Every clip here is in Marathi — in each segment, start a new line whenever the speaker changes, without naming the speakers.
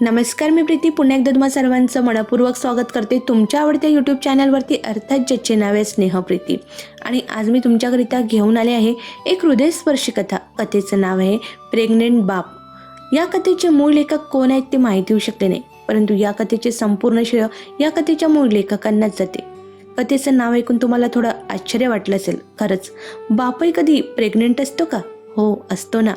नमस्कार, मी प्रीती पुन्हा एकदा तुम्हा सर्वांचं मनपूर्वक स्वागत करते तुमच्या आवडत्या यूट्यूब चॅनलवरती, अर्थात ज्याचे नाव आहे स्नेहप्रीती. आणि आज मी तुमच्याकरिता घेऊन आले आहे एक हृदयस्पर्शी कथा. कथेचं नाव आहे प्रेग्नेंट बाप. या कथेचे मूळ लेखक कोण आहेत ते माहिती होऊ शकले नाही, परंतु या कथेचे संपूर्ण श्रेय या कथेच्या मूळ लेखकांनाच जाते. कथेचं नाव ऐकून तुम्हाला थोडं आश्चर्य वाटलं असेल. खरंच बापही कधी प्रेग्नेंट असतो का? हो, असतो ना.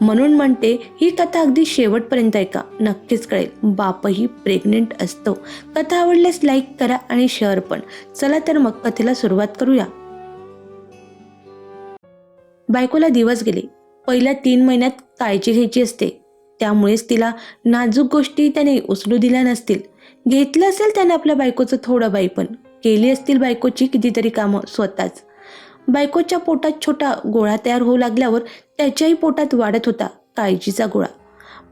म्हणून म्हणते ही कथा अगदी शेवटपर्यंत ऐका, नक्कीच कळेल बापही प्रेग्नेंट असतो. कथा आवडल्यास लाईक करा आणि शेअर पण. चला तर मग कथेला सुरुवात करूया. बायकोला दिवस गेले. पहिल्या 3 महिन्यात काळजी घ्यायची असते, त्यामुळेच तिला नाजूक गोष्टी त्याने उचलू दिल्या नसतील. घेतलं असेल त्याने आपल्या बायकोचं थोडं बाईपण. केली असतील बायकोची कितीतरी कामं स्वतःच. बायकोच्या पोटात छोटा गोळा तयार होऊ लागल्यावर त्याच्याही पोटात वाढत होता काळजीचा गोळा.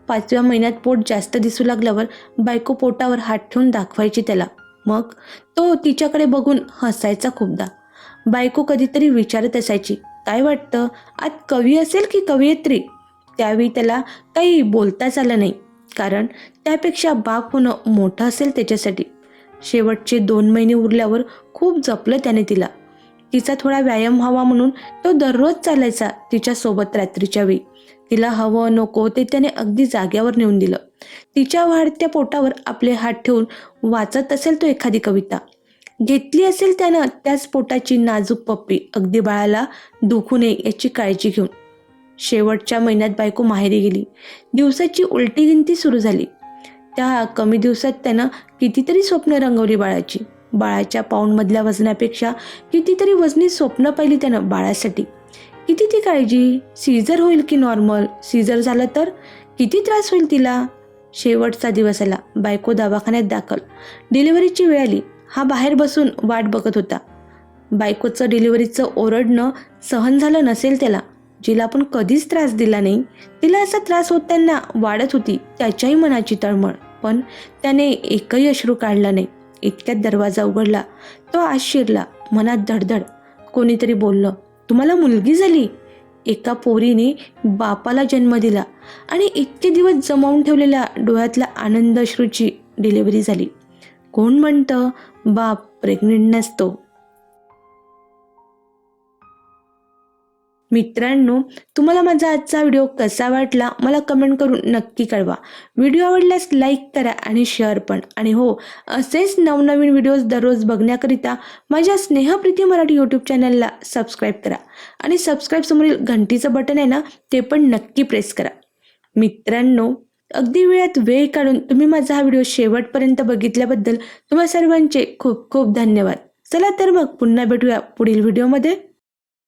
5व्या महिन्यात पोट जास्त दिसू लागल्यावर बायको पोटावर हात ठेवून दाखवायची त्याला. मग तो तिच्याकडे बघून हसायचा खूपदा. बायको कधीतरी विचारत असायची, काय वाटतं, आज कवी असेल की कवयित्री? त्यावेळी त्याला काही बोलताच आलं नाही, कारण त्यापेक्षा बाप होणं मोठं असेल त्याच्यासाठी. शेवटचे 2 महिने उरल्यावर खूप जपलं त्याने तिला. तिचा थोडा व्यायाम व्हावा म्हणून तो दररोज चालायचा तिच्यासोबत रात्रीच्या वेळी. तिला हवं नको ते त्याने अगदी जाग्यावर नेऊन दिलं. तिच्या वाढत्या पोटावर आपले हात ठेवून वाचत असेल तो एखादी कविता. घेतली असेल त्यानं त्याच पोटाची नाजूक पप्पी, अगदी बाळाला दुखू नये याची काळजी घेऊन. शेवटच्या महिन्यात बायको माहेरी गेली. दिवसाची उलटी गिनती सुरू झाली. त्या कमी दिवसात त्यानं कितीतरी स्वप्न रंगवली बाळाची. बाळाच्या पाऊंडमधल्या वजनापेक्षा कितीतरी वजनी स्वप्न पाहिली त्यानं बाळासाठी. किती ती काळजी, सीझर होईल की नॉर्मल, सीझर झालं तर किती त्रास होईल तिला. शेवटचा दिवस आला. बायको दवाखान्यात दाखल. डिलिव्हरीची वेळ आली. हा बाहेर बसून वाट बघत होता. बायकोचं डिलिव्हरीचं ओरडणं सहन झालं नसेल त्याला. जिला आपण कधीच त्रास दिला नाही, तिला असा त्रास होताना वाढत होती त्याच्याही मनाची तळमळ. पण त्याने एकही अश्रू काढला नाही. इतक्यात दरवाजा उघडला. तो आत शिरला. मनात धडधड. कोणीतरी बोललं, तुम्हाला मुलगी झाली. एका पोरीने बापाला जन्म दिला आणि इतके दिवस जमावून ठेवलेल्या डोळ्यातल्या आनंद अश्रूची डिलिव्हरी झाली. कोण म्हणतं बाप प्रेग्नेंट नसतो? मित्रांनो, तुम्हाला माझा आजचा व्हिडिओ कसा वाटला मला कमेंट करून नक्की कळवा. व्हिडिओ आवडल्यास लाईक करा आणि शेअर पण. आणि हो, असेच नवनवीन व्हिडिओज दररोज बघण्याकरिता माझ्या स्नेहप्रीती मराठी यूट्यूब चॅनलला सबस्क्राईब करा. आणि सबस्क्राईब समोरील घंटीचं बटन आहे ना, ते पण नक्की प्रेस करा. मित्रांनो, अगदी वेळात वेळ काढून तुम्ही माझा हा व्हिडिओ शेवटपर्यंत बघितल्याबद्दल तुम्हा सर्वांचे खूप खूप धन्यवाद. चला तर मग पुन्हा भेटूया पुढील व्हिडिओमध्ये.